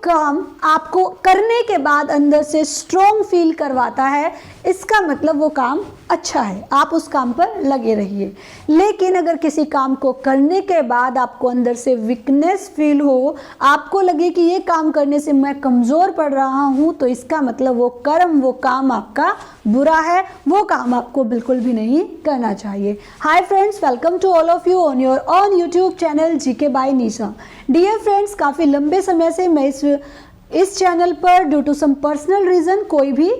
काम आपको करने के बाद अंदर से स्ट्रॉन्ग फील करवाता है, इसका मतलब वो काम अच्छा है, आप उस काम पर लगे रहिए। लेकिन अगर किसी काम को करने के बाद आपको अंदर से वीकनेस फील हो, आपको लगे कि ये काम करने से मैं कमज़ोर पड़ रहा हूँ, तो इसका मतलब वो कर्म, वो काम आपका बुरा है, वो काम आपको बिल्कुल भी नहीं करना चाहिए। Hi friends, welcome to all of you on your on YouTube channel GK by Nisha. Dear friends, काफ़ी लंबे समय से मैं इस चैनल पर due to some personal reason कोई भी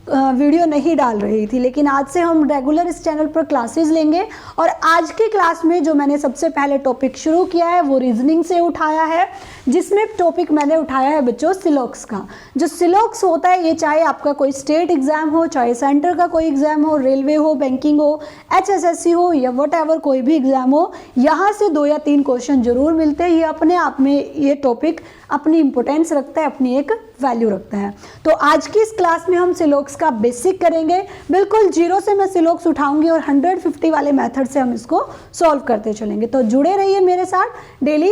वीडियो नहीं डाल रही थी, लेकिन आज से हम रेगुलर इस चैनल पर क्लासेस लेंगे। और आज की क्लास में जो मैंने सबसे पहले टॉपिक शुरू किया है वो रीजनिंग से उठाया है, जिसमें टॉपिक मैंने उठाया है बच्चों सिलोक्स का। जो सिलोक्स होता है, ये चाहे आपका कोई स्टेट एग्जाम हो, चाहे सेंटर का कोई एग्जाम हो, रेलवे हो, बैंकिंग हो, HSSC हो या व्हाटएवर कोई भी एग्जाम हो, यहाँ से 2 या 3 क्वेश्चन जरूर मिलते हैं। ये अपने आप में ये टॉपिक अपनी इंपॉर्टेंस रखता है, अपनी एक वैल्यू रखता है। तो आज की इस क्लास में हम सिलोक्स का बेसिक करेंगे, बिल्कुल जीरो से मैं सिलोक्स उठाऊंगी और 150 वाले मेथड से हम इसको सॉल्व करते चलेंगे। तो जुड़े रहिए मेरे साथ डेली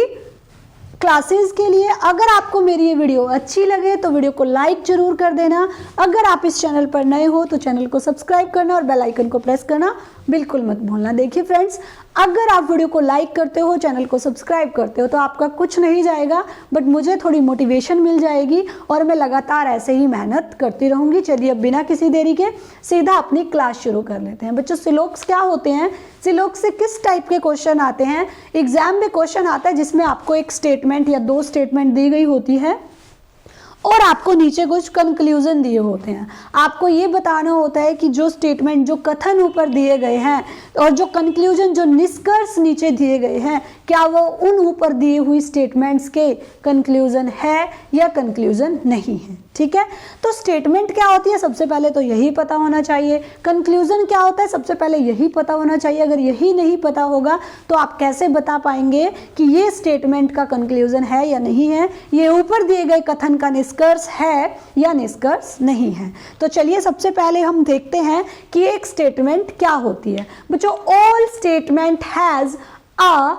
क्लासेस के लिए। अगर आपको मेरी ये वीडियो अच्छी लगे तो वीडियो को लाइक जरूर कर देना। अगर आप इस चैनल पर नए हो तो चैनल को सब्सक्राइब करना और बेल आइकन को प्रेस करना बिल्कुल मत भूलना। देखिए फ्रेंड्स, अगर आप वीडियो को लाइक करते हो, चैनल को सब्सक्राइब करते हो, तो आपका कुछ नहीं जाएगा, बट मुझे थोड़ी मोटिवेशन मिल जाएगी और मैं लगातार ऐसे ही मेहनत करती रहूँगी। चलिए अब बिना किसी देरी के सीधा अपनी क्लास शुरू कर लेते हैं। बच्चों, सिलोक्स क्या होते हैं, सिलोक्स से किस टाइप के क्वेश्चन आते हैं? एग्जाम में क्वेश्चन आता है जिसमें आपको एक स्टेटमेंट या 2 स्टेटमेंट दी गई होती है और आपको नीचे कुछ कंक्लूजन दिए होते हैं। आपको ये बताना होता है कि जो स्टेटमेंट, जो कथन ऊपर दिए गए हैं और जो कंक्लूजन, जो निष्कर्ष नीचे दिए गए हैं, क्या वो उन ऊपर दिए हुई स्टेटमेंट्स के कंक्लूजन है या कंक्लूजन नहीं है। ठीक है, तो स्टेटमेंट क्या होती है सबसे पहले तो यही पता होना चाहिए। कंक्लूजन क्या होता है सबसे पहले यही पता होना चाहिए। अगर यही नहीं पता होगा तो आप कैसे बता पाएंगे कि ये स्टेटमेंट का कंक्लूजन है या नहीं है, ये ऊपर दिए गए कथन का निष्कर्ष है या निष्कर्ष नहीं है। तो चलिए सबसे पहले हम देखते हैं कि एक स्टेटमेंट क्या होती है। बच्चों, all statement has a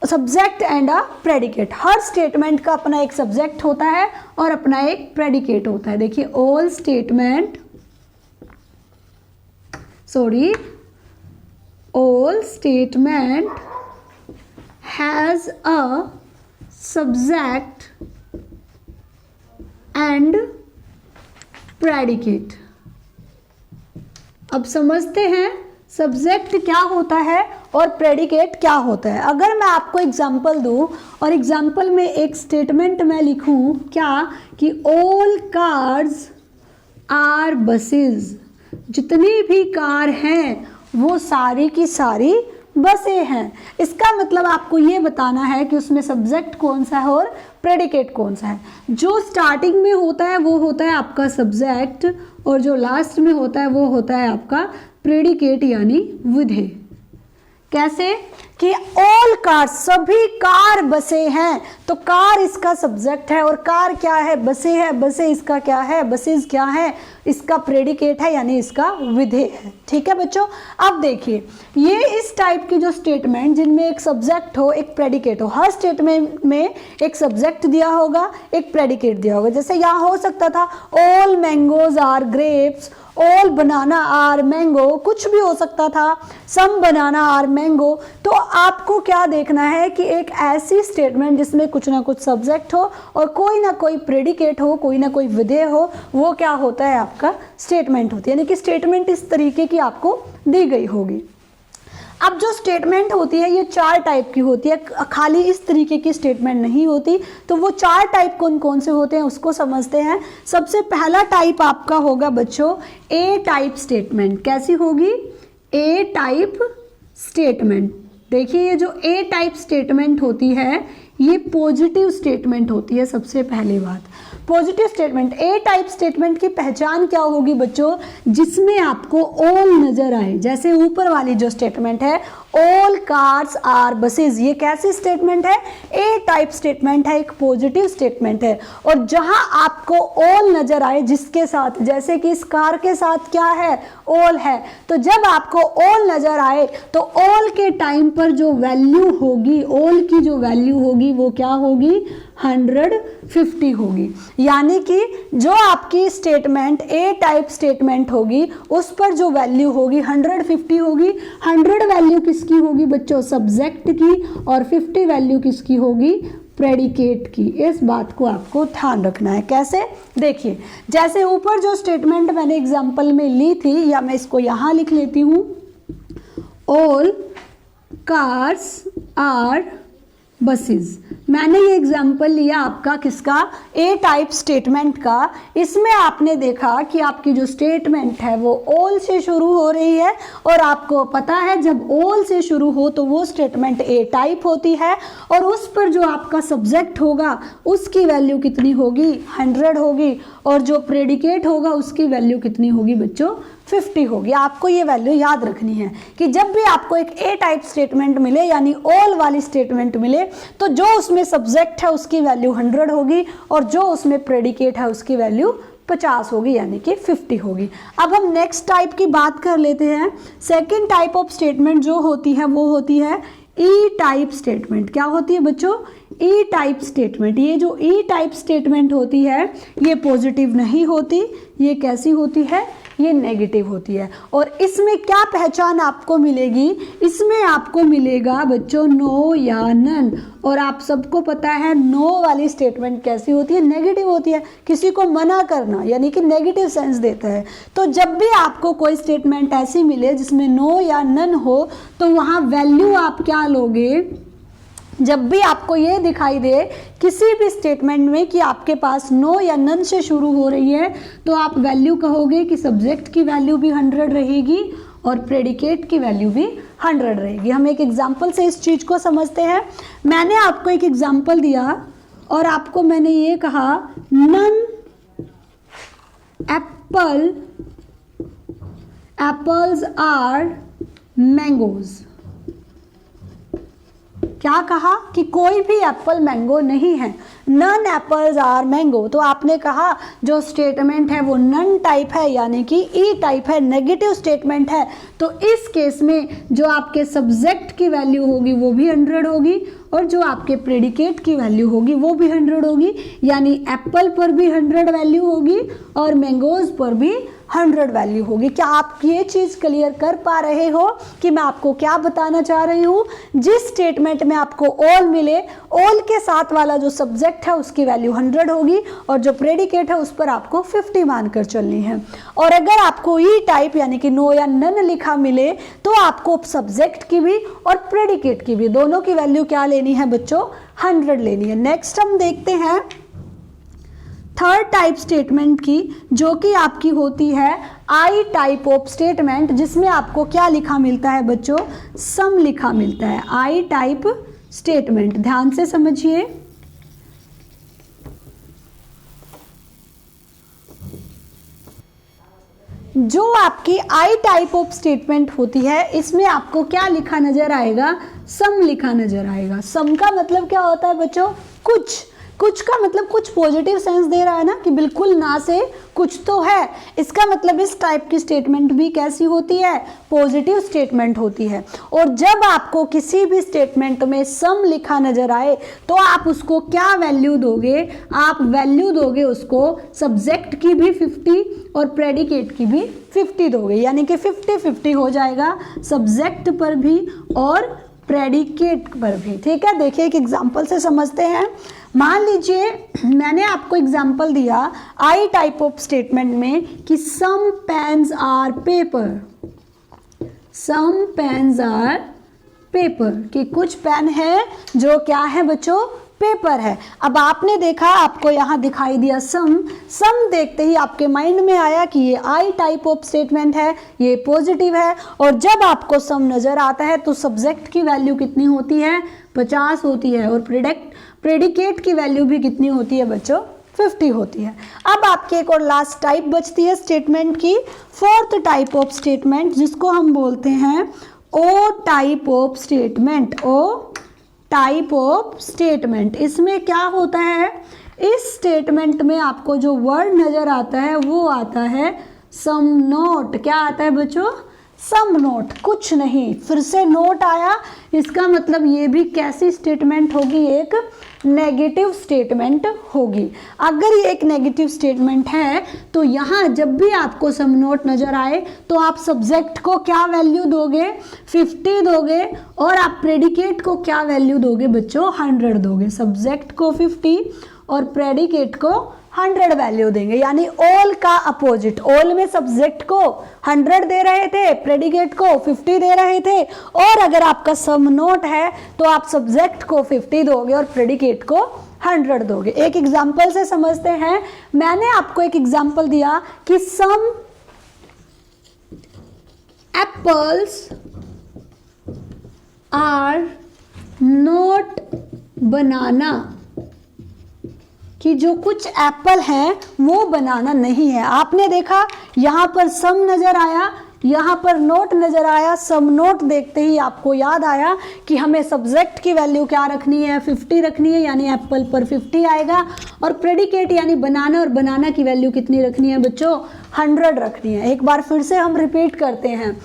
subject and a predicate. Her statement का अपना एक सब्जेक्ट होता है और अपना एक प्रेडिकेट होता है। देखिए, all statement has a subject and predicate. अब समझते हैं सब्जेक्ट क्या होता है और प्रेडिकेट क्या होता है। अगर मैं आपको एग्जांपल दूं और एग्जांपल में एक स्टेटमेंट मैं लिखूं क्या कि ऑल कार्स आर बसेस, जितनी भी कार हैं वो सारी की सारी बसें हैं। इसका मतलब आपको ये बताना है कि उसमें सब्जेक्ट कौन सा है और प्रेडिकेट कौन सा है। जो स्टार्टिंग में होता है वो होता है आपका सब्जेक्ट और जो लास्ट में होता है वो होता है आपका प्रेडिकेट यानी विधेय। कैसे कि ऑल कार, सभी कार बसें हैं, तो कार इसका सब्जेक्ट है और कार क्या है, बसें है, बसें इसका क्या है, बसेस क्या है, इसका प्रेडिकेट है यानी इसका विधेय है। ठीक है बच्चों, अब देखिए ये इस टाइप की जो स्टेटमेंट जिनमें एक सब्जेक्ट हो, एक प्रेडिकेट हो, हर स्टेटमेंट में एक सब्जेक्ट दिया होगा, एक प्रेडिकेट दिया होगा। जैसे यहाँ हो सकता था all mangoes are grapes, all banana are mango, कुछ भी हो सकता था, सम बनाना आर मैंगो। तो आपको क्या देखना है कि एक ऐसी स्टेटमेंट जिसमें कुछ ना कुछ सब्जेक्ट हो और कोई ना कोई प्रेडिकेट हो, कोई ना कोई विधेय हो, वो क्या होता है आपका स्टेटमेंट होती है। यानी कि स्टेटमेंट इस तरीके की आपको दी गई होगी। अब जो स्टेटमेंट होती है ये 4 टाइप की होती है, खाली इस तरीके की स्टेटमेंट नहीं होती। तो वो 4 टाइप कौन कौन से होते हैं उसको समझते हैं। सबसे पहला टाइप आपका होगा बच्चों ए टाइप स्टेटमेंट। कैसी होगी? ए टाइप स्टेटमेंट। देखिए, ये जो ए टाइप स्टेटमेंट होती है ये पॉजिटिव स्टेटमेंट होती है। सबसे पहली बात, पॉजिटिव स्टेटमेंट, ए टाइप स्टेटमेंट की पहचान क्या होगी बच्चों? जिसमें आपको ऑल नजर आए। जैसे ऊपर वाली जो स्टेटमेंट है ऑल कार्स आर बसेस, ये कैसी स्टेटमेंट है? ए टाइप स्टेटमेंट है, एक पॉजिटिव स्टेटमेंट है। और जहां आपको ऑल नजर आए जिसके साथ, जैसे कि इस कार के साथ क्या है? ऑल है। तो जब आपको ऑल नजर आए तो ऑल के टाइम पर जो वैल्यू होगी, ऑल की जो वैल्यू होगी वो क्या होगी? 150 होगी। यानी कि जो आपकी स्टेटमेंट ए टाइप स्टेटमेंट होगी उस पर जो वैल्यू होगी 150 होगी। 100 वैल्यू किसकी होगी बच्चों? सब्जेक्ट की, और 50 वैल्यू किसकी होगी? प्रेडिकेट की। इस बात को आपको ध्यान रखना है। कैसे? देखिए, जैसे ऊपर जो स्टेटमेंट मैंने एग्जांपल में ली थी, या मैं इसको यहाँ लिख लेती हूँ, ऑल कार्स आर बसेस। मैंने ये एग्जाम्पल लिया आपका किसका? ए टाइप स्टेटमेंट का। इसमें आपने देखा कि आपकी जो स्टेटमेंट है वो ऑल से शुरू हो रही है, और आपको पता है जब ऑल से शुरू हो तो वो स्टेटमेंट ए टाइप होती है, और उस पर जो आपका सब्जेक्ट होगा उसकी वैल्यू कितनी होगी? 100 होगी, और जो प्रेडिकेट होगा उसकी वैल्यू कितनी होगी बच्चों? 50 होगी। आपको ये वैल्यू याद रखनी है कि जब भी आपको एक ए टाइप स्टेटमेंट मिले यानी ऑल वाली स्टेटमेंट मिले, तो जो उसमें सब्जेक्ट है उसकी वैल्यू 100 होगी, और जो उसमें प्रेडिकेट है उसकी वैल्यू 50 होगी, यानी कि 50 होगी। अब हम नेक्स्ट टाइप की बात कर लेते हैं। सेकेंड टाइप ऑफ स्टेटमेंट जो होती है वो होती है ई टाइप स्टेटमेंट। क्या होती है बच्चों? ई टाइप स्टेटमेंट। ये जो ई टाइप स्टेटमेंट होती है ये पॉजिटिव नहीं होती, ये कैसी होती है? ये नेगेटिव होती है। और इसमें क्या पहचान आपको मिलेगी? इसमें आपको मिलेगा बच्चों नो या नन। और आप सबको पता है नो वाली स्टेटमेंट कैसी होती है? नेगेटिव होती है। किसी को मना करना यानी कि नेगेटिव सेंस देता है। तो जब भी आपको कोई स्टेटमेंट ऐसी मिले जिसमें नो या नन हो, तो वहाँ वैल्यू आप क्या लोगे? जब भी आपको ये दिखाई दे किसी भी स्टेटमेंट में कि आपके पास नो या नन से शुरू हो रही है, तो आप वैल्यू कहोगे कि सब्जेक्ट की वैल्यू भी 100 रहेगी और प्रेडिकेट की वैल्यू भी 100 रहेगी। हम एक एग्जांपल से इस चीज़ को समझते हैं। मैंने आपको एक एग्जांपल दिया और आपको मैंने ये कहा नन एप्पल्स आर मैंगोज। क्या कहा? कि कोई भी एप्पल मैंगो नहीं है। None apples are mango. तो आपने कहा जो स्टेटमेंट है वो नन टाइप है यानी कि ई टाइप है, नेगेटिव स्टेटमेंट है। तो इस केस में जो आपके सब्जेक्ट की वैल्यू होगी वो भी 100 होगी, और जो आपके प्रेडिकेट की वैल्यू होगी वो भी 100 होगी। यानी एप्पल पर भी 100 वैल्यू होगी और मैंगोज पर भी 100 वैल्यू होगी। क्या आप ये चीज़ क्लियर कर पा रहे हो कि मैं आपको क्या बताना चाह रही हूँ? जिस स्टेटमेंट में आपको ऑल मिले, ऑल के साथ वाला जो सब्जेक्ट है उसकी वैल्यू 100 होगी, और जो प्रेडिकेट है उस पर आपको 50 मानकर चलनी है। और अगर आपको ई टाइप यानी कि नो या नन लिखा मिले, तो आपको सब्जेक्ट की भी और प्रेडिकेट की भी दोनों की वैल्यू क्या लेनी है बच्चों? 100 लेनी है। नेक्स्ट हम देखते हैं थर्ड टाइप स्टेटमेंट की, जो कि आपकी होती है आई टाइप ऑफ स्टेटमेंट, जिसमें आपको क्या लिखा मिलता है बच्चों? सम लिखा मिलता है। आई टाइप स्टेटमेंट, ध्यान से समझिए। जो आपकी आई टाइप ऑफ स्टेटमेंट होती है इसमें आपको क्या लिखा नजर आएगा? सम लिखा नजर आएगा। सम का मतलब क्या होता है बच्चों? कुछ का मतलब कुछ पॉजिटिव सेंस दे रहा है ना, कि बिल्कुल ना से कुछ तो है। इसका मतलब इस टाइप की स्टेटमेंट भी कैसी होती है? पॉजिटिव स्टेटमेंट होती है। और जब आपको किसी भी स्टेटमेंट में सम लिखा नजर आए तो आप उसको क्या वैल्यू दोगे? आप वैल्यू दोगे उसको सब्जेक्ट की भी 50 और प्रेडिकेट की भी 50 दोगे, यानी कि 50-50 हो जाएगा सब्जेक्ट पर भी और प्रेडिकेट पर भी। ठीक है, देखिए एक एग्जाम्पल से समझते हैं। मान लीजिए मैंने आपको एग्जाम्पल दिया आई टाइप ऑफ स्टेटमेंट में कि some pens are paper, some pens are paper, कि कुछ पेन है जो क्या है बच्चों? पेपर है। अब आपने देखा, आपको यहाँ दिखाई दिया सम देखते ही आपके माइंड में आया कि ये आई टाइप ऑफ स्टेटमेंट है, ये पॉजिटिव है। और जब आपको सम नजर आता है तो सब्जेक्ट की वैल्यू कितनी होती है? 50 होती है, और प्रेडिकेट की वैल्यू भी कितनी होती है बच्चों? 50 होती है। अब आपकी एक और लास्ट टाइप बचती है स्टेटमेंट की, फोर्थ टाइप ऑफ स्टेटमेंट, जिसको हम बोलते हैं O type of statement. O type of statement, इसमें क्या होता है? इस स्टेटमेंट में आपको जो वर्ड नजर आता है वो आता है सम नॉट। क्या आता है बच्चों? सम नोट, कुछ नहीं, फिर से नोट आया, इसका मतलब ये भी कैसी स्टेटमेंट होगी, एक नेगेटिव स्टेटमेंट होगी। अगर ये एक नेगेटिव स्टेटमेंट है तो यहाँ जब भी आपको सम नोट नजर आए तो आप सब्जेक्ट को क्या वैल्यू दोगे, 50 दोगे, और आप प्रेडिकेट को क्या वैल्यू दोगे बच्चों, 100 दोगे। सब्जेक्ट को 50 और प्रेडिकेट को 100 वैल्यू देंगे, यानी ऑल का अपोजिट। ऑल में सब्जेक्ट को 100 दे रहे थे, प्रेडिकेट को 50 दे रहे थे, और अगर आपका सम नोट है तो आप सब्जेक्ट को 50 दोगे और प्रेडिकेट को 100 दोगे। एक एग्जाम्पल से समझते हैं। मैंने आपको एक एग्जाम्पल दिया कि सम एप्पल्स आर नॉट बनाना, कि जो कुछ एप्पल हैं वो बनाना नहीं है। आपने देखा यहाँ पर सम नजर आया, यहाँ पर नोट नजर आया। सम नोट देखते ही आपको याद आया कि हमें सब्जेक्ट की वैल्यू क्या रखनी है, 50 रखनी है, यानी एप्पल पर 50 आएगा, और प्रेडिकेट यानी बनाना, और बनाना की वैल्यू कितनी रखनी है बच्चों, 100 रखनी है। एक बार फिर से हम रिपीट करते हैं।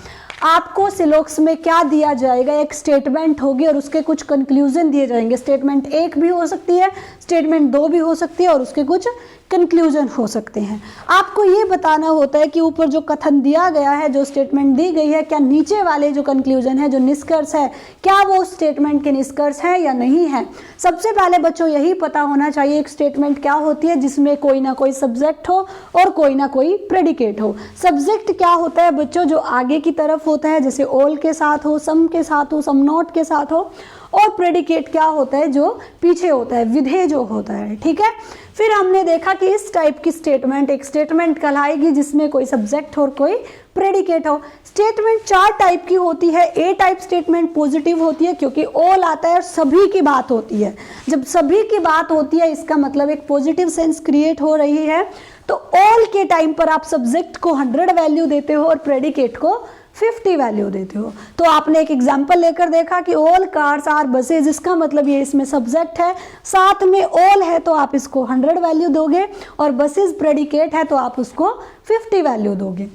आपको सिलोक्स में क्या दिया जाएगा, एक स्टेटमेंट होगी और उसके कुछ कंक्लूजन दिए जाएंगे। स्टेटमेंट 1 भी हो सकती है, स्टेटमेंट 2 भी हो सकती है, और उसके कुछ कंक्लूजन हो सकते हैं। आपको ये बताना होता है कि ऊपर जो कथन दिया गया है, जो स्टेटमेंट दी गई है, क्या नीचे वाले जो कंक्लूजन है, जो निष्कर्ष है, क्या वो स्टेटमेंट के निष्कर्ष है या नहीं है। सबसे पहले बच्चों यही पता होना चाहिए एक स्टेटमेंट क्या होती है जिसमें कोई ना कोई सब्जेक्ट हो और कोई ना कोई प्रेडिकेट हो। सब्जेक्ट क्या होता है बच्चों, जो आगे की तरफ होता है, जैसे ऑल के साथ हो, सम के साथ हो, सम नॉट के साथ हो, और प्रेडिकेट क्या होता है, जो पीछे होता है, विधेय जो होता है। ठीक है, फिर हमने देखा कि इस टाइप की स्टेटमेंट एक स्टेटमेंट कहलाएगी जिसमें कोई सब्जेक्ट और कोई प्रेडिकेट हो। स्टेटमेंट 4 टाइप की होती है। ए टाइप स्टेटमेंट पॉजिटिव होती है क्योंकि ऑल आता है और सभी की बात होती है। जब सभी की बात होती है इसका मतलब एक पॉजिटिव सेंस क्रिएट हो रही है। तो ऑल के टाइम पर आप सब्जेक्ट को 100 वैल्यू देते हो और प्रेडिकेट को 50 वैल्यू देते हो। तो आपने एक एग्जाम्पल लेकर देखा कि ऑल कार्स आर बसेज, इसका मतलब ये इसमें सब्जेक्ट है, साथ में ऑल है तो आप इसको 100 वैल्यू दोगे, और बसेज प्रेडिकेट है तो आप उसको 50 वैल्यू दोगे।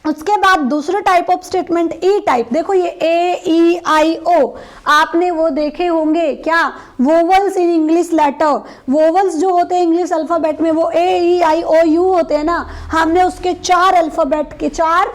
उसके बाद दूसरा type of statement E type. देखो ये ए ई आई ओ आपने वो देखे होंगे क्या, vowels in English letter. Vowels जो होते हैं इंग्लिश अल्फाबेट में वो ए ई आई ओ यू होते हैं ना, हमने उसके 4 अल्फाबेट के 4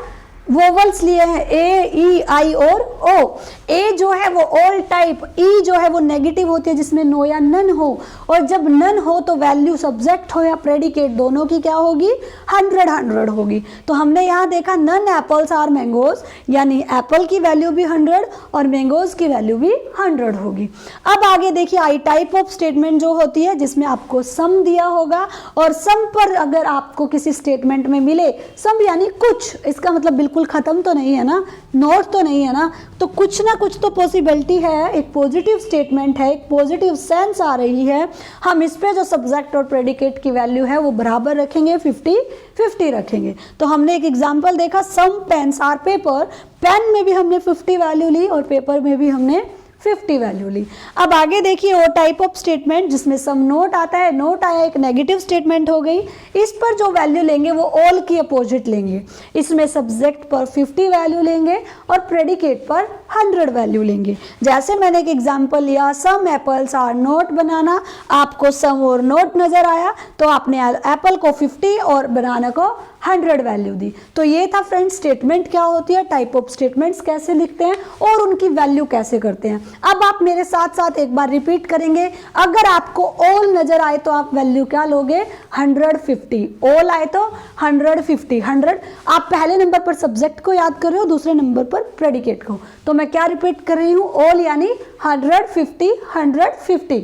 वोवल्स लिए हैं, ए ई आई और ओ। ए जो है वो ऑल टाइप, ई जो है वो नेगेटिव होती है जिसमें नो या नन हो, और जब नन हो तो वैल्यू सब्जेक्ट हो या प्रेडिकेट दोनों की क्या होगी, 100 होगी। तो हमने यहाँ देखा नन एप्पल्स आर मैंगोज, यानी एप्पल की वैल्यू भी 100 और मैंगोज की वैल्यू भी 100 होगी। अब आगे देखिए आई टाइप ऑफ स्टेटमेंट जो होती है जिसमें आपको सम दिया होगा, और सम पर अगर आपको किसी स्टेटमेंट में मिले सम यानी कुछ, इसका मतलब बिल्कुल खत्म तो नहीं है ना, नॉट तो नहीं है ना, तो कुछ ना कुछ तो पॉसिबिलिटी है, एक पॉजिटिव स्टेटमेंट है, एक पॉजिटिव सेंस आ रही है। हम इस पे जो सब्जेक्ट और प्रेडिकेट की वैल्यू है वो बराबर रखेंगे, 50-50 रखेंगे। तो हमने एक एग्जांपल देखा, सम पेन्स आर पेपर, पेन में भी हमने 50 वैल्यू ली और पेपर में भी हमने 50 वैल्यू ली। अब आगे देखिए वो टाइप ऑफ स्टेटमेंट जिसमें सम नोट आता है, नोट आया एक नेगेटिव स्टेटमेंट हो गई, इस पर जो वैल्यू लेंगे वो ऑल की अपोजिट लेंगे। इसमें सब्जेक्ट पर 50 वैल्यू लेंगे और प्रेडिकेट पर 100 वैल्यू लेंगे। जैसे मैंने एक एग्जांपल लिया, सम एप्पल्स आर नॉट बनाना, आपको सम और नोट नजर आया तो आपने एप्पल को 50 और बनाना को 100 वैल्यू दी। तो ये था फ्रेंड्स स्टेटमेंट क्या होती है, टाइप ऑफ स्टेटमेंट्स कैसे लिखते हैं और उनकी वैल्यू कैसे करते हैं। अब आप मेरे साथ साथ एक बार रिपीट करेंगे। अगर आपको ऑल नजर आए तो आप वैल्यू क्या लोगे, 150। ऑल आए तो 150, 100। आप पहले नंबर पर सब्जेक्ट को याद कर रहे हो, दूसरे नंबर पर प्रेडिकेट को। तो मैं क्या रिपीट कर रही हूँ, ऑल यानी 150, 150।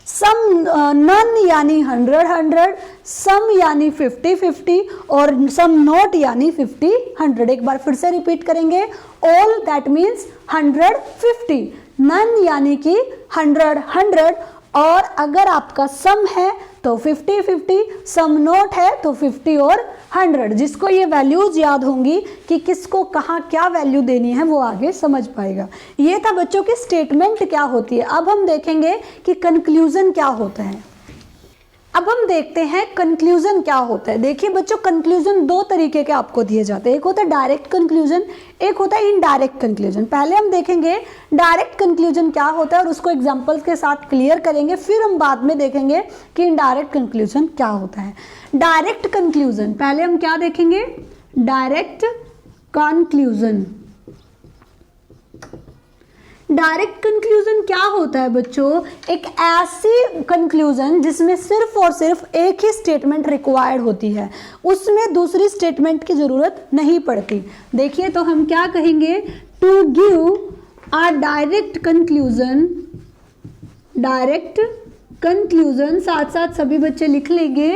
सम नन यानी 100, सम यानी 50-50 और सम नॉट यानी 50-100। एक बार फिर से रिपीट करेंगे, ऑल दैट मीन्स 150, नन यानी कि 100, और अगर आपका सम है तो 50-50, सम नोट है तो 50 और 100। जिसको ये वैल्यूज याद होंगी कि किसको कहाँ क्या वैल्यू देनी है वो आगे समझ पाएगा। ये था बच्चों की स्टेटमेंट क्या होती है। अब हम देखेंगे कि कंक्लूजन क्या होता है। अब हम देखते हैं कंक्लूजन क्या होता है। देखिए बच्चों, कंक्लूजन दो तरीके के आपको दिए जाते हैं, एक होता है डायरेक्ट कंक्लूजन, एक होता है इनडायरेक्ट कंक्लूजन। पहले हम देखेंगे डायरेक्ट कंक्लूजन क्या होता है और उसको एग्जांपल्स के साथ क्लियर करेंगे, फिर हम बाद में देखेंगे कि इनडायरेक्ट कंक्लूजन क्या होता है। डायरेक्ट कंक्लूजन, पहले हम क्या देखेंगे, डायरेक्ट कंक्लूजन। डायरेक्ट कंक्लूजन क्या होता है बच्चों, एक ऐसी कंक्लूजन जिसमें सिर्फ और सिर्फ एक ही स्टेटमेंट रिक्वायर्ड होती है, उसमें दूसरी स्टेटमेंट की जरूरत नहीं पड़ती। देखिए तो हम क्या कहेंगे, to give a direct conclusion, direct conclusion साथ साथ सभी बच्चे लिख लेंगे,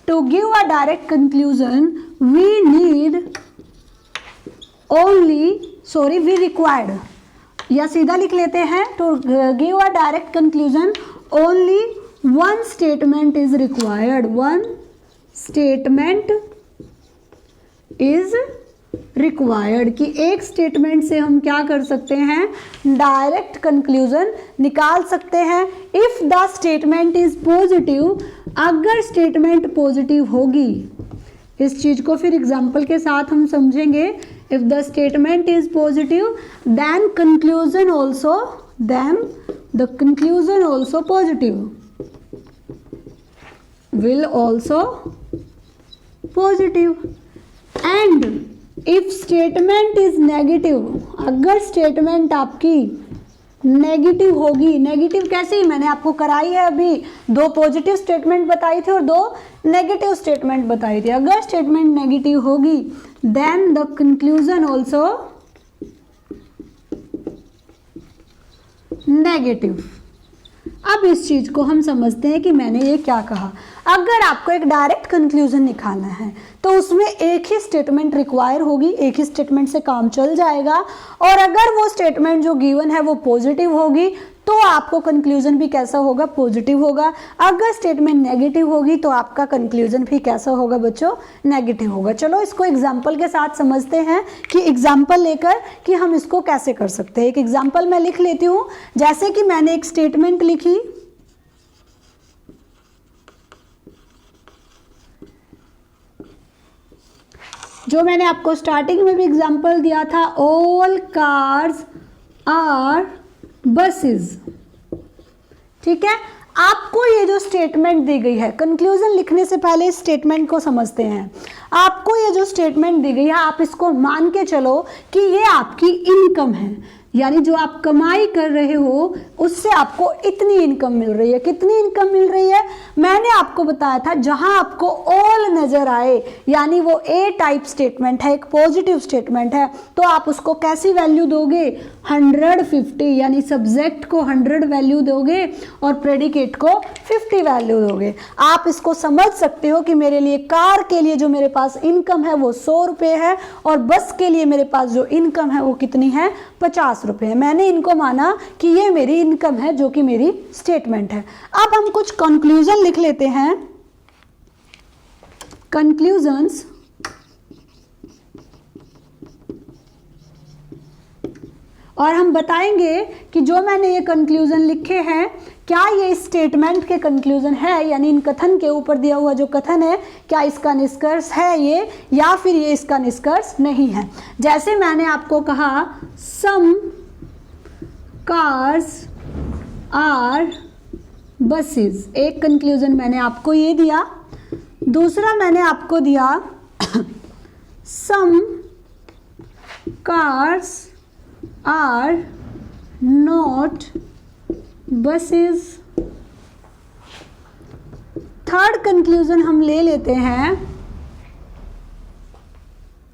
to give a direct conclusion we need only, sorry we required, या सीधा लिख लेते हैं, to give a direct conclusion only one statement is required, one statement is required, कि एक स्टेटमेंट से हम क्या कर सकते हैं, डायरेक्ट कंक्लूजन निकाल सकते हैं। If the statement is positive, अगर स्टेटमेंट पॉजिटिव होगी, इस चीज को फिर एग्जाम्पल के साथ हम समझेंगे। If the statement is positive, then conclusion also, then the conclusion also positive, will also positive. And if statement is negative, अगर statement आपकी नेगेटिव होगी, नेगेटिव कैसे, मैंने आपको कराई है अभी, दो पॉजिटिव स्टेटमेंट बताई थी और दो नेगेटिव स्टेटमेंट बताई थी। अगर स्टेटमेंट नेगेटिव होगी then the conclusion also negative. अब इस चीज को हम समझते हैं कि मैंने ये क्या कहा। अगर आपको एक डायरेक्ट कंक्लूजन निकालना है तो उसमें एक ही स्टेटमेंट रिक्वायर होगी, एक ही स्टेटमेंट से काम चल जाएगा, और अगर वो स्टेटमेंट जो गिवन है वो पॉजिटिव होगी तो आपको कंक्लूजन भी कैसा होगा, पॉजिटिव होगा। अगर स्टेटमेंट नेगेटिव होगी तो आपका कंक्लूजन भी कैसा होगा बच्चों, नेगेटिव होगा। चलो इसको एग्जाम्पल के साथ समझते हैं कि एग्जाम्पल लेकर कि हम इसको कैसे कर सकते हैं। एक एग्जाम्पल मैं लिख लेती हूँ, जैसे कि मैंने एक स्टेटमेंट लिखी, जो मैंने आपको स्टार्टिंग में भी एग्जाम्पल दिया था, ऑल कार्स आर बसेस, ठीक है। आपको ये जो स्टेटमेंट दी गई है, कंक्लूजन लिखने से पहले इस स्टेटमेंट को समझते हैं। आपको ये जो स्टेटमेंट दी गई है, आप इसको मान के चलो कि ये आपकी इनकम है, यानी जो आप कमाई कर रहे हो उससे आपको इतनी इनकम मिल रही है। कितनी इनकम मिल रही है, मैंने आपको बताया था, जहां आपको ऑल नजर आए यानी वो ए टाइप स्टेटमेंट है, एक पॉजिटिव स्टेटमेंट है, तो आप उसको कैसी वैल्यू दोगे, 150, यानी सब्जेक्ट को 100 वैल्यू दोगे और प्रेडिकेट को 50 वैल्यू दोगे। आप इसको समझ सकते हो कि मेरे लिए कार के लिए जो मेरे पास इनकम है वो 100 रुपये है और बस के लिए मेरे पास जो इनकम है वो कितनी है, 50 रुपये। मैंने इनको माना कि ये मेरी इनकम है, जो कि मेरी स्टेटमेंट है। अब हम कुछ कंक्लूजन लिख लेते हैं, कंक्लूजन्स। और हम बताएंगे कि जो मैंने ये कंक्लूजन लिखे हैं, क्या ये स्टेटमेंट के कंक्लूजन है, यानी इन कथन के ऊपर दिया हुआ जो कथन है, क्या इसका निष्कर्ष है ये, या फिर ये इसका निष्कर्ष नहीं है। जैसे मैंने आपको कहा, सम कार्स आर बसेस, एक कंक्लूजन मैंने आपको ये दिया। दूसरा मैंने आपको दिया, some cars are not buses. Third conclusion हम ले लेते हैं,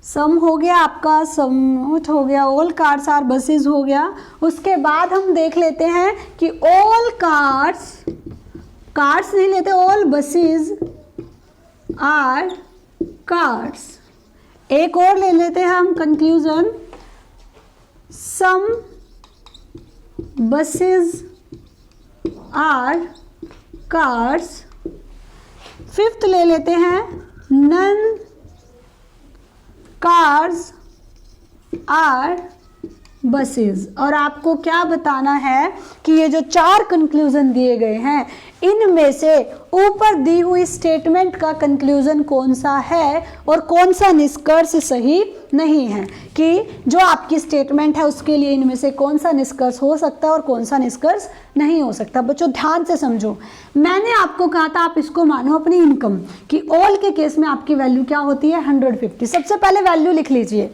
सम हो गया आपका, सम नॉट हो गया, ऑल कार्स आर बसेस हो गया। उसके बाद हम देख लेते हैं कि ऑल कार्स, कार्स नहीं लेते, ऑल बसेस आर कार्स। एक और ले लेते हैं हम conclusion, some buses are cars. Fifth ले लेते हैं, नन कार्स आर बसेस। और आपको क्या बताना है कि ये जो 4 कंक्लूजन दिए गए हैं इनमें से ऊपर दी हुई स्टेटमेंट का कंक्लूजन कौन सा है और कौन सा निष्कर्ष सही नहीं है, कि जो आपकी स्टेटमेंट है उसके लिए इनमें से कौन सा निष्कर्ष हो सकता है और कौन सा निष्कर्ष नहीं हो सकता। बच्चों ध्यान से समझो, मैंने आपको कहा था आप इसको मानो अपनी इनकम, कि ऑल के केस में आपकी वैल्यू क्या होती है 150। सबसे पहले वैल्यू लिख लीजिए।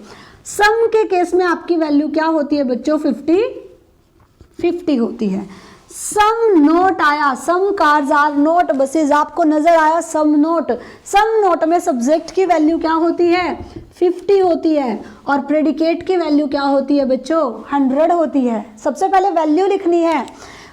सम के केस में आपकी वैल्यू क्या होती है बच्चों 50 होती है। सम नोट आया, सम कार्स आर नोट बसेज, आपको नजर आया सम नोट में सब्जेक्ट की वैल्यू क्या होती है 50 होती है और प्रेडिकेट की वैल्यू क्या होती है बच्चों 100 होती है। सबसे पहले वैल्यू लिखनी है।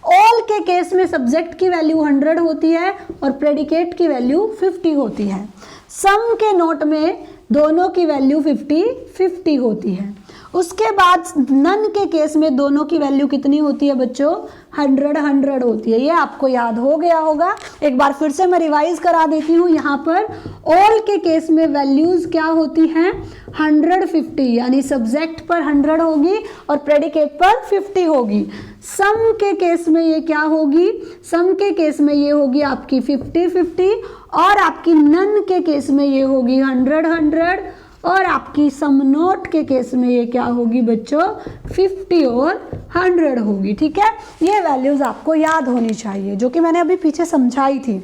ऑल के केस में सब्जेक्ट की वैल्यू 100 होती है और प्रेडिकेट की वैल्यू 50 होती है। सम के नोट में दोनों की वैल्यू 50 होती है। उसके बाद नन के केस में दोनों की वैल्यू कितनी होती है बच्चों 100 होती है। ये आपको याद हो गया होगा। एक बार फिर से मैं रिवाइज करा देती हूँ। यहाँ पर ऑल के केस में वैल्यूज क्या होती हैं 150, यानी सब्जेक्ट पर 100 होगी और प्रेडिकेट पर 50 होगी। सम के केस में ये क्या होगी, सम के केस में ये होगी आपकी 50 और आपकी नन के केस में ये होगी 100 और आपकी सम नोट के केस में ये क्या होगी बच्चों 50 और 100 होगी। ठीक है, ये वैल्यूज आपको याद होनी चाहिए जो कि मैंने अभी पीछे समझाई थी।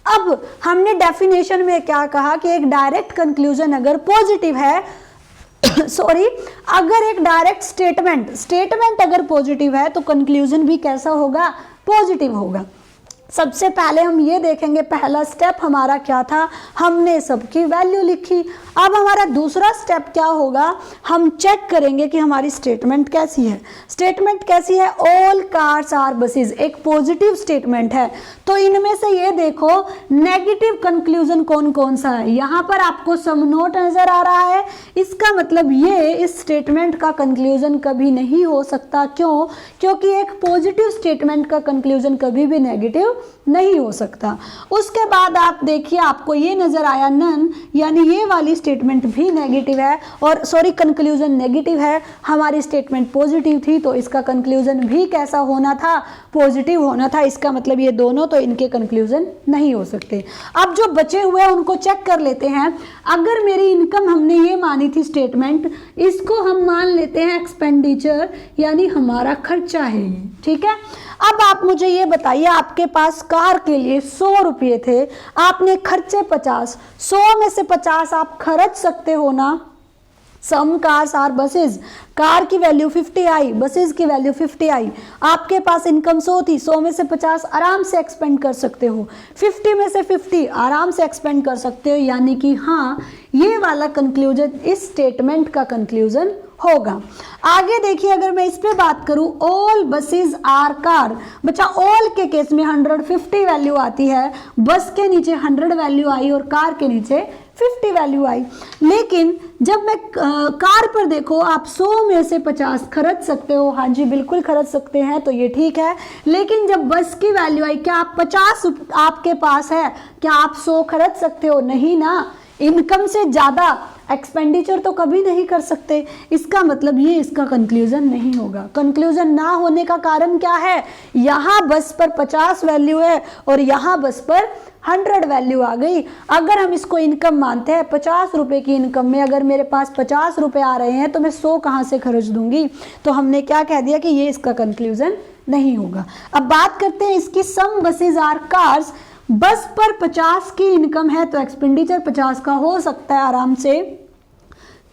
अब हमने डेफिनेशन में क्या कहा कि एक डायरेक्ट कंक्लूजन अगर पॉजिटिव है अगर एक डायरेक्ट स्टेटमेंट अगर पॉजिटिव है तो कंक्लूजन भी कैसा होगा पॉजिटिव होगा। सबसे पहले हम ये देखेंगे, पहला स्टेप हमारा क्या था, हमने सबकी वैल्यू लिखी। अब हमारा दूसरा स्टेप क्या होगा, हम चेक करेंगे कि हमारी स्टेटमेंट कैसी है। स्टेटमेंट कैसी है, ऑल कार्स आर बसेस, एक पॉजिटिव स्टेटमेंट है। तो इनमें से ये देखो नेगेटिव कंक्लूजन कौन कौन सा है। यहाँ पर आपको सम नोट नजर आ रहा है, इसका मतलब ये इस स्टेटमेंट का कंक्लूजन कभी नहीं हो सकता। क्यों? क्योंकि एक पॉजिटिव स्टेटमेंट का कंक्लूजन कभी भी नेगेटिव नहीं हो सकता। उसके बाद आप देखिए आपको ये नजर आया नन, यानी ये वाली स्टेटमेंट भी नेगेटिव है और कंक्लूजन नेगेटिव है। हमारी स्टेटमेंट पॉजिटिव थी तो इसका कंक्लूजन भी कैसा होना था, पॉजिटिव होना था। इसका मतलब ये दोनों तो इनके कंक्लूजन नहीं हो सकते। अब जो बचे हुए हैं उनको चेक कर लेते हैं। अगर मेरी इनकम हमने ये मानी थी स्टेटमेंट, इसको हम मान लेते हैं एक्सपेंडिचर, यानी हमारा खर्चा है ये। ठीक है, अब आप मुझे ये बताइए, आपके पास कार के लिए 100 रुपये थे, आपने खर्चे 50, 100 में से 50 आप खर्च सकते हो ना। सम कार्स आर बसेस, कार की वैल्यू 50 आई, बसेस की वैल्यू 50 आई। आपके पास इनकम 100 थी, 100 में से 50 आराम से एक्सपेंड कर सकते हो, 50 में से 50 आराम से एक्सपेंड कर सकते हो। यानी कि हाँ, ये वाला कंक्लूजन इस स्टेटमेंट का कंक्लूजन होगा। आगे देखिए, अगर मैं इस पे बात करूं, ऑल बसेस आर कार, बच्चा ऑल के केस में 150 वैल्यू आती है, बस के नीचे 100 वैल्यू आई और कार के नीचे 50 वैल्यू आई। लेकिन जब मैं कार पर देखो, आप 100 में से 50 खर्च सकते हो, हाँ जी बिल्कुल खर्च सकते हैं, तो ये ठीक है। लेकिन जब बस की वैल्यू आई, क्या आप 50 आपके पास है, क्या आप 100 खर्च सकते हो? नहीं ना। इनकम से ज़्यादा एक्सपेंडिचर तो कभी नहीं कर सकते। इसका मतलब ये इसका कंक्लूजन नहीं होगा। कंक्लूजन ना होने का कारण क्या है, यहाँ बस पर 50 वैल्यू है और यहाँ बस पर 100 वैल्यू आ गई। अगर हम इसको इनकम मानते हैं, 50 रुपए की इनकम में अगर मेरे पास 50 रुपए आ रहे हैं तो मैं 100 कहाँ से खर्च दूंगी? तो हमने क्या कह दिया कि ये इसका कंक्लूजन नहीं होगा। अब बात करते हैं इसकी सम बसेस आर कार्स। बस पर 50 की इनकम है तो एक्सपेंडिचर 50 का हो सकता है आराम से।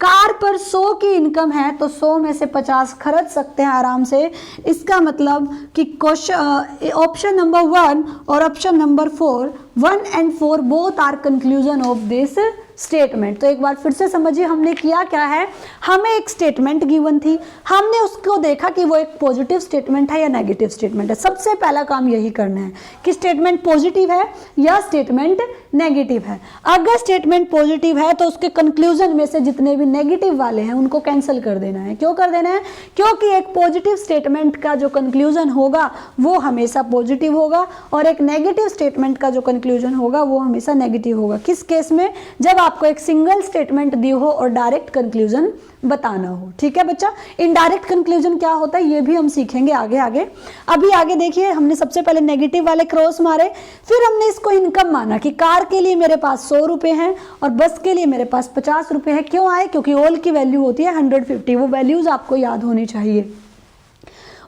कार पर 100 की इनकम है तो 100 में से 50 खर्च सकते हैं आराम से। इसका मतलब कि ऑप्शन नंबर 1 और option number 4, 1 and 4 both are conclusion of this statement. तो एक बार फिर से समझिए, हमने किया क्या है, हमें एक स्टेटमेंट गिवन थी, हमने उसको देखा कि वो एक पॉजिटिव स्टेटमेंट है या नेगेटिव स्टेटमेंट है। सबसे पहला काम यही करना है कि स्टेटमेंट पॉजिटिव है या स्टेटमेंट नेगेटिव है। अगर स्टेटमेंट पॉजिटिव है तो उसके कंक्लूजन में से जितने भी नेगेटिव वाले हैं उनको कैंसिल कर देना है। क्यों कर देना है? क्योंकि एक पॉजिटिव स्टेटमेंट का जो कंक्लूजन होगा वो हमेशा पॉजिटिव होगा और एक नेगेटिव स्टेटमेंट का जो कंक्लूजन होगा वो हमेशा नेगेटिव होगा। किस केस में? जब आपको एक सिंगल स्टेटमेंट दी हो और डायरेक्ट कंक्लूजन बताना हो। ठीक है बच्चा, इनडायरेक्ट कंक्लूजन क्या होता है ये भी हम सीखेंगे आगे आगे। अभी आगे देखिए, हमने सबसे पहले नेगेटिव वाले क्रॉस मारे, फिर हमने इसको इनकम माना कि कार के लिए मेरे पास 100 रुपए हैं और बस के लिए मेरे पास 50 रुपए है। क्यों आए? क्योंकि ऑल की वैल्यू होती है 150, वो वैल्यूज आपको याद होनी चाहिए।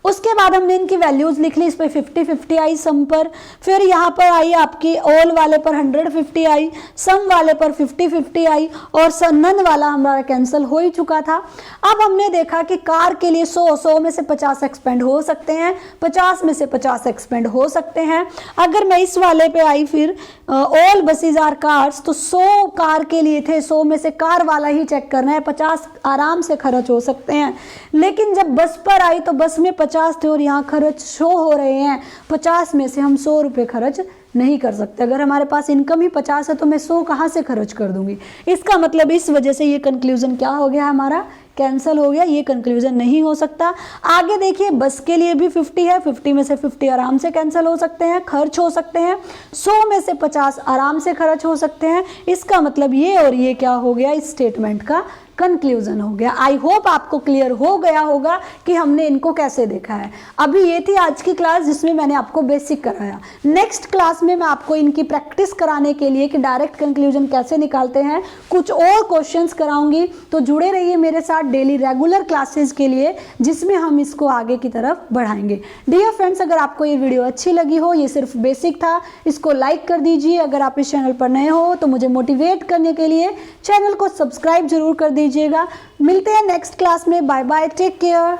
उसके बाद हमने इनकी वैल्यूज लिख ली, इस पर 50-50 आई सम पर, फिर यहाँ पर आई आपकी ऑल वाले पर 150 आई, सम वाले पर 50-50 आई और नन वाला हमारा कैंसिल हो ही चुका था। अब हमने देखा कि कार के लिए 100 में से 50 एक्सपेंड हो सकते हैं, 50 में से 50 एक्सपेंड हो सकते हैं। अगर मैं इस वाले पे आई फिर ऑल बसेज आर कार्स, तो 100 कार के लिए थे, 100 में से कार वाला ही चेक करना है, 50 आराम से खर्च हो सकते हैं। लेकिन जब बस पर आई तो बस में 50 थे और यहाँ खर्च शो हो रहे हैं, 50 में से हम 100 रुपये खर्च नहीं कर सकते। अगर हमारे पास इनकम ही 50 है तो मैं 100 कहाँ से खर्च कर दूंगी? इसका मतलब इस वजह से ये कंक्लूजन क्या हो गया हमारा? कैंसिल हो गया, ये कंक्लूजन नहीं हो सकता। आगे देखिए, बस के लिए भी 50 है, 50 में से 50 आराम से कैंसिल हो सकते हैं, खर्च हो सकते हैं। 100 में से 50 आराम से खर्च हो सकते हैं। इसका मतलब ये और ये क्या हो गया? इस स्टेटमेंट का कंक्लूजन हो गया। आई होप आपको क्लियर हो गया होगा कि हमने इनको कैसे देखा है। अभी ये थी आज की क्लास जिसमें मैंने आपको बेसिक कराया। नेक्स्ट क्लास में मैं आपको इनकी प्रैक्टिस कराने के लिए कि डायरेक्ट कंक्लूजन कैसे निकालते हैं कुछ और क्वेश्चंस कराऊंगी। तो जुड़े रहिए मेरे साथ डेली रेगुलर क्लासेस के लिए, जिसमें हम इसको आगे की तरफ बढ़ाएंगे। डियर फ्रेंड्स, अगर आपको ये वीडियो अच्छी लगी हो, ये सिर्फ बेसिक था, इसको लाइक कर दीजिए। अगर आप इस चैनल पर नए हो तो मुझे मोटिवेट करने के लिए चैनल को सब्सक्राइब जरूर कर दीजिएगा। मिलते हैं नेक्स्ट क्लास में। Bye bye, take care.